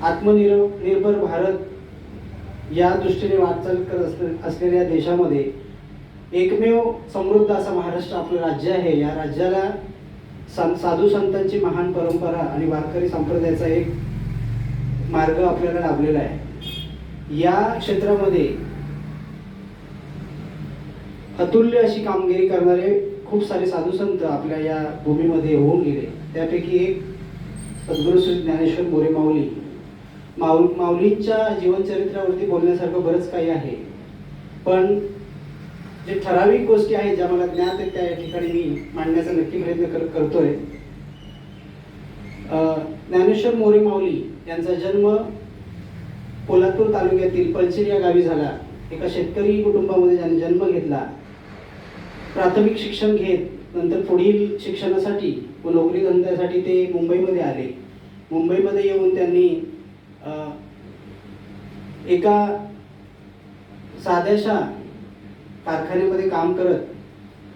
आत्मनिर्भर भारत या दृष्टीने वाटचाल करत असलेल्या देशामध्ये एकमेव समृद्ध असा महाराष्ट्र आपलं राज्य आहे. या राज्याला साधू संतांची महान परंपरा आणि वारकरी संप्रदायाचा एक मार्ग आपल्याला लाभलेला आहे. या क्षेत्रामध्ये अतुल्य अशी कामगिरी करणारे खूप सारे साधू संत आपल्या या भूमीमध्ये होऊन गेले. त्यापैकी एक सद्गुरू श्री ज्ञानेश्वर मोरे माऊली. माऊलींच्या जीवनचरित्रावरती बोलण्यासारखं बरंच काही आहे, पण जे ठराविक गोष्टी आहेत ज्या मला ज्ञात आहेत त्या या ठिकाणी मी मांडण्याचा नक्की प्रयत्न करतोय. ज्ञानेश्वर मोरे माऊली यांचा जन्म पोलादपूर तालुक्यातील पळशीर या गावी झाला. एका शेतकरी कुटुंबामध्ये ज्याने जन्म घेतला. प्राथमिक शिक्षण घेत नंतर पुढील शिक्षणासाठी व नोकरी धंद्यासाठी ते मुंबईमध्ये आले. मुंबईमध्ये येऊन त्यांनी एका साध्याशा कारखान्यामध्ये काम करत